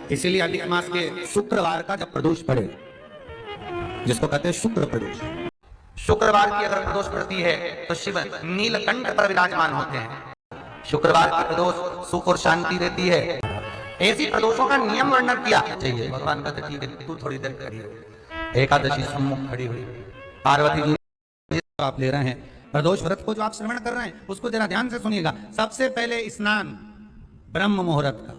इसीलिए अधिक मास के शुक्रवार का जब प्रदोष पड़े, जिसको कहते हैं शुक्र प्रदोष, शुक्रवार की अगर प्रदोष पड़ती है तो शिव नीलकंठ पर विराजमान होते हैं। शुक्रवार की प्रदोष सुख और शांति देती है। ऐसी प्रदोषों का नियम वर्णन किया चाहिए। भगवान कहते ठीक है तू थोड़ी देर खड़ी हो। एकादशी सम्मुख खड़ी हुई, पार्वती जी आप ले रहे हैं प्रदोष व्रत को, जो आप श्रवण कर रहे हैं उसको जरा ध्यान से सुनिएगा। सबसे पहले स्नान ब्रह्म मुहूर्त का,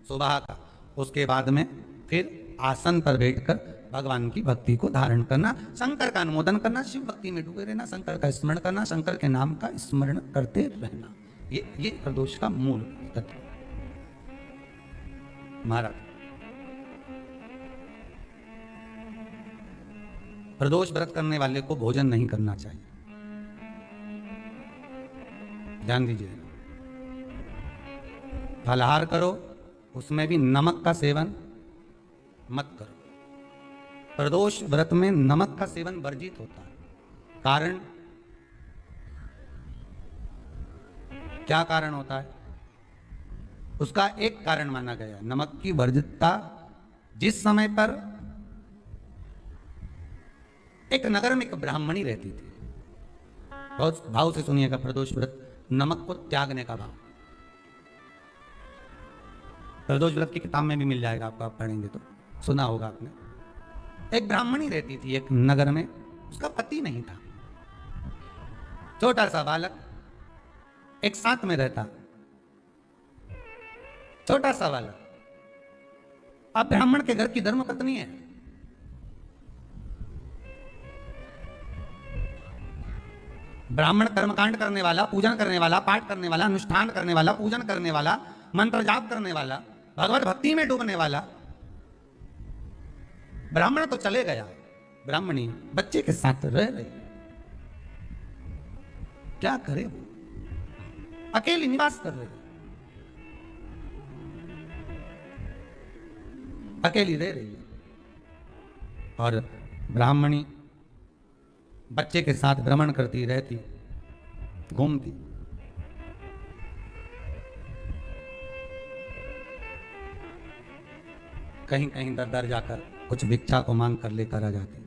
सुबह का, उसके बाद में फिर आसन पर बैठकर भगवान की भक्ति को धारण करना, शंकर का अनुमोदन करना, शिव भक्ति में डूबे रहना, शंकर का स्मरण करना, शंकर के नाम का स्मरण करते रहना। ये प्रदोष का मूल तत्व। महाराज प्रदोष व्रत करने वाले को भोजन नहीं करना चाहिए, ध्यान दीजिए। फलाहार करो, उसमें भी नमक का सेवन मत करो। प्रदोष व्रत में नमक का सेवन वर्जित होता है। कारण क्या कारण होता है? उसका एक कारण माना गया नमक की वर्जितता। जिस समय पर एक नगर में एक ब्राह्मणी रहती थी, बहुत भाव से सुनिएगा, प्रदोष व्रत नमक को त्यागने का भाव। प्रदोष व्रत की किताब में भी मिल जाएगा आपको, आप पढ़ेंगे तो सुना होगा आपने। एक ब्राह्मणी रहती थी एक नगर में, उसका पति नहीं था, छोटा सा बालक एक साथ में रहता, छोटा सा बालक। अब ब्राह्मण के घर की धर्म पत्नी है, ब्राह्मण कर्मकांड करने वाला, पूजन करने वाला, पाठ करने वाला, अनुष्ठान करने वाला, पूजन करने वाला, मंत्र जाप करने वाला, भगवत भक्ति में डूबने वाला। ब्राह्मण तो चले गया, ब्राह्मणी बच्चे के साथ रह रही, क्या करे वो? अकेली निवास कर रही, अकेली रह रही है। और ब्राह्मणी बच्चे के साथ भ्रमण करती रहती, घूमती। कहीं कहीं दर दर जाकर कुछ भिक्षा को मांग कर लेकर आ जाती,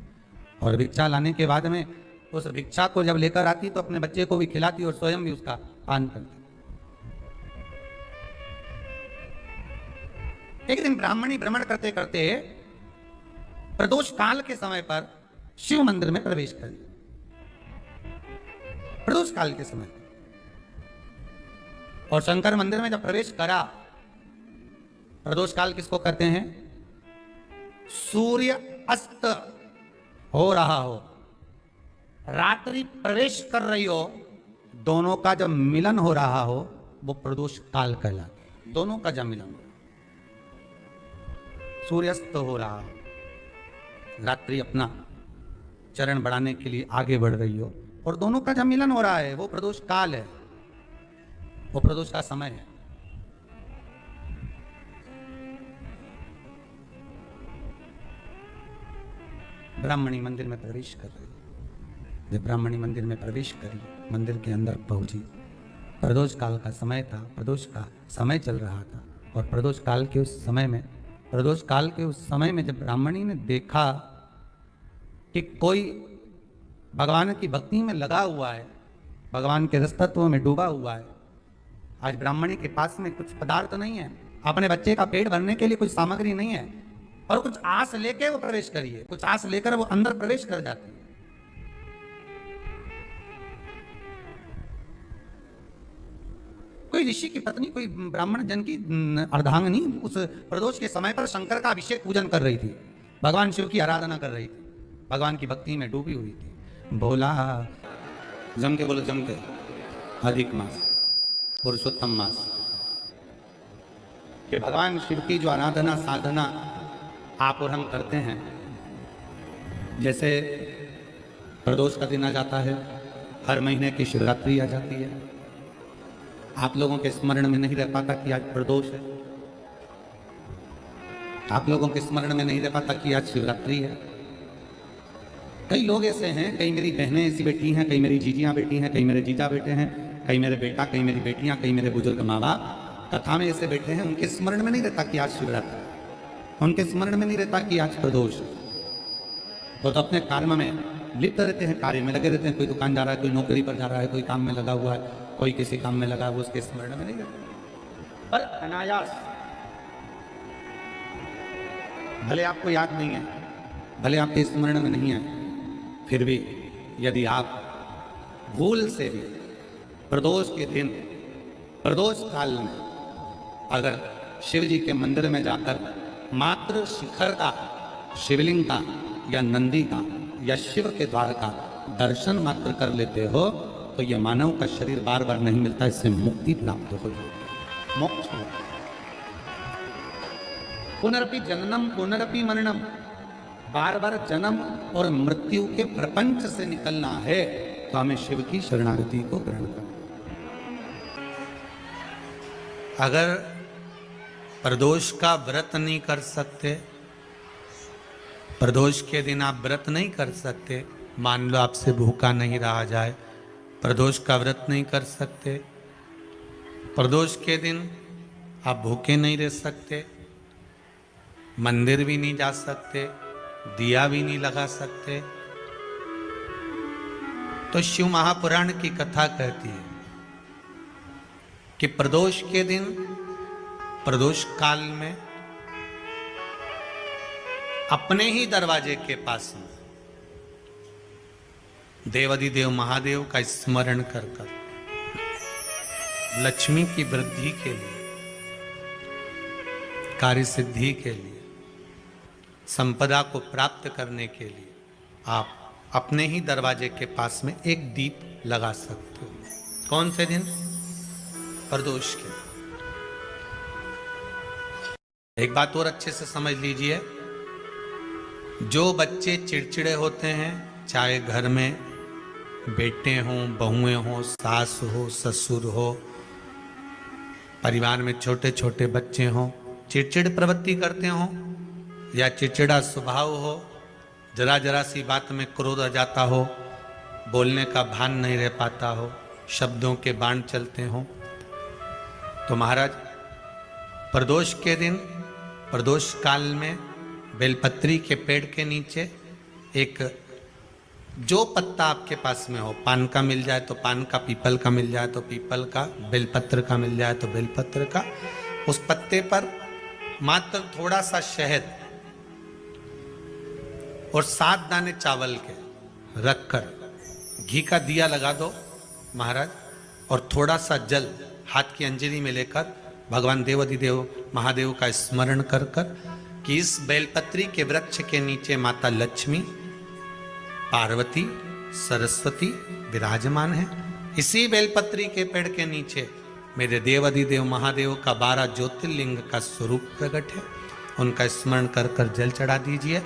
और भिक्षा लाने के बाद में उस भिक्षा को जब लेकर आती तो अपने बच्चे को भी खिलाती और स्वयं भी उसका पान करती। एक दिन ब्राह्मणी भ्रमण करते करते प्रदोष काल के समय पर शिव मंदिर में प्रवेश करी। प्रदोष काल के समय और शंकर मंदिर में जब प्रवेश करा, प्रदोष काल किसको कहते हैं? सूर्य अस्त हो रहा हो, रात्रि प्रवेश कर रही हो, दोनों का जब मिलन हो रहा हो वो प्रदोष काल कहलाता। दोनों का जब मिलन हो, सूर्यास्त हो रहा हो, रात्रि अपना चरण बढ़ाने के लिए आगे बढ़ रही हो, और दोनों का जब मिलन हो रहा है वो प्रदोष काल है, वो प्रदोष का समय है। ब्राह्मणी मंदिर में प्रवेश कर रही, जब ब्राह्मणी मंदिर में प्रवेश करी, मंदिर के अंदर पहुंची, प्रदोष काल का समय था, प्रदोष का समय चल रहा था। और प्रदोष काल के उस समय में, प्रदोष काल के उस समय में जब ब्राह्मणी ने देखा कि कोई भगवान की भक्ति में लगा हुआ है, भगवान के रसतत्व में डूबा हुआ है, आज ब्राह्मणी के पास में कुछ पदार्थ नहीं है, अपने बच्चे का पेट भरने के लिए कुछ सामग्री नहीं है, और कुछ आस लेके वो प्रवेश करिए, कुछ आस लेकर वो अंदर प्रवेश कर जाती है। कोई ऋषि की पत्नी, कोई ब्राह्मण जन की अर्धांगिनी उस प्रदोष के समय पर शंकर का अभिषेक पूजन कर रही थी, भगवान शिव की आराधना कर रही थी, भगवान की भक्ति में डूबी हुई थी। बोला जम के, बोलो जम के, अधिक मास, पुरुषोत्तम मास, कि भगवान शिव की जो आराधना साधना आप और हम करते हैं, जैसे प्रदोष का दिन आ जाता है, हर महीने की शिवरात्रि आ जाती है, आप लोगों के स्मरण में नहीं रह पाता कि आज प्रदोष है, आप लोगों के स्मरण में नहीं रह पाता कि आज शिवरात्रि है। कई लोग ऐसे हैं, कई मेरी बहनें ऐसी बैठी हैं, कई मेरी जीजियां बैठी हैं, कई मेरे जीजा बैठे हैं, कई मेरे बेटा, कई मेरी बेटियां, कई मेरे बुजुर्ग माँ बाप कथा में ऐसे बैठे हैं, उनके स्मरण में नहीं रहता कि आज शिवरात्रि। उनके स्मरण में नहीं रहता कि आज प्रदोष, वो तो अपने कर्म में लिप्त रहते हैं, कार्य में लगे रहते हैं। कोई दुकान जा रहा है, कोई नौकरी पर जा रहा है, कोई काम में लगा हुआ है, कोई किसी काम में लगा हुआ, उसके स्मरण में नहीं रहता। पर अनायास, भले आपको याद नहीं है, भले आपके स्मरण में नहीं है, फिर भी यदि आप भूल से भी प्रदोष के दिन, प्रदोष काल में अगर शिव जी के मंदिर में जाकर मात्र शिखर का, शिवलिंग का या नंदी का या शिव के द्वार का दर्शन मात्र कर लेते हो, तो यह मानव का शरीर बार बार नहीं मिलता, इससे मुक्ति प्राप्त हो जाती है, मोक्ष हो। पुनरपि जननम पुनरपि मरणम, बार बार जन्म और मृत्यु के प्रपंच से निकलना है तो हमें शिव की शरणागति को ग्रहण करना। अगर प्रदोष का व्रत नहीं कर सकते, प्रदोष के दिन आप व्रत नहीं कर सकते, मान लो आपसे भूखा नहीं रहा जाए, प्रदोष का व्रत नहीं कर सकते, प्रदोष के दिन आप भूखे नहीं रह सकते, मंदिर भी नहीं जा सकते, दिया भी नहीं लगा सकते, तो शिव महापुराण की कथा कहती है कि प्रदोष के दिन, प्रदोष काल में अपने ही दरवाजे के पास में देवाधिदेव महादेव का स्मरण कर कर लक्ष्मी की वृद्धि के लिए, कार्य सिद्धि के लिए, संपदा को प्राप्त करने के लिए आप अपने ही दरवाजे के पास में एक दीप लगा सकते हो। कौन से दिन? प्रदोष के। एक बात और अच्छे से समझ लीजिए, जो बच्चे चिड़चिड़े होते हैं, चाहे घर में बेटे हों, बहुएं हों, सास हो, ससुर हो, परिवार में छोटे छोटे बच्चे हों, चिड़चिड़ प्रवृत्ति करते हों या चिड़चिड़ा स्वभाव हो, जरा जरा सी बात में क्रोध आ जाता हो, बोलने का भान नहीं रह पाता हो, शब्दों के बाण चलते हों, तो महाराज प्रदोष के दिन, प्रदोष काल में बेलपत्री के पेड़ के नीचे एक, जो पत्ता आपके पास में हो, पान का मिल जाए तो पान का, पीपल का मिल जाए तो पीपल का, बेलपत्र का मिल जाए तो बेलपत्र का, उस पत्ते पर मात्र थोड़ा सा शहद और 7 दाने चावल के रखकर घी का दिया लगा दो महाराज, और थोड़ा सा जल हाथ की अंजलि में लेकर भगवान देवाधिदेव महादेव का स्मरण कर कर कि इस बेलपत्री के वृक्ष के नीचे माता लक्ष्मी, पार्वती, सरस्वती विराजमान है। इसी बेलपत्री के पेड़ के नीचे मेरे देवाधिदेव महादेव का 12 ज्योतिर्लिंग का स्वरूप प्रकट है। उनका स्मरण कर कर जल चढ़ा दीजिए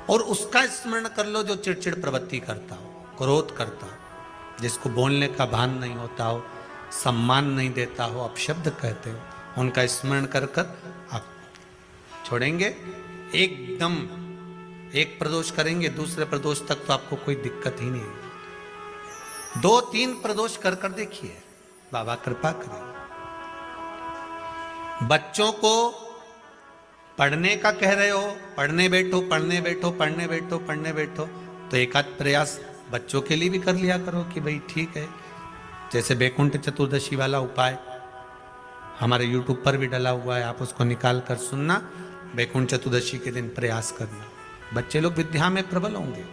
और उसका स्मरण कर लो जो चिड़चिड़ प्रवृत्ति करता हो, क्रोध करता हो, जिसको बोलने का भान नहीं होता हो, सम्मान नहीं देता हो, अपशब्द कहते हो, उनका स्मरण कर कर आप छोड़ेंगे। एकदम एक प्रदोष करेंगे, दूसरे प्रदोष तक तो आपको कोई दिक्कत ही नहीं है। 2-3 प्रदोष कर कर देखिए, बाबा कृपा करें। बच्चों को पढ़ने का कह रहे हो, पढ़ने बैठो, पढ़ने बैठो, पढ़ने बैठो, पढ़ने बैठो, तो एक आध प्रयास बच्चों के लिए भी कर लिया करो कि भाई ठीक है। जैसे बैकुंठ चतुर्दशी वाला उपाय हमारे YouTube पर भी डला हुआ है, आप उसको निकाल कर सुनना। बैकुंठ चतुर्दशी के दिन प्रयास करना, बच्चे लोग विद्या में प्रबल होंगे।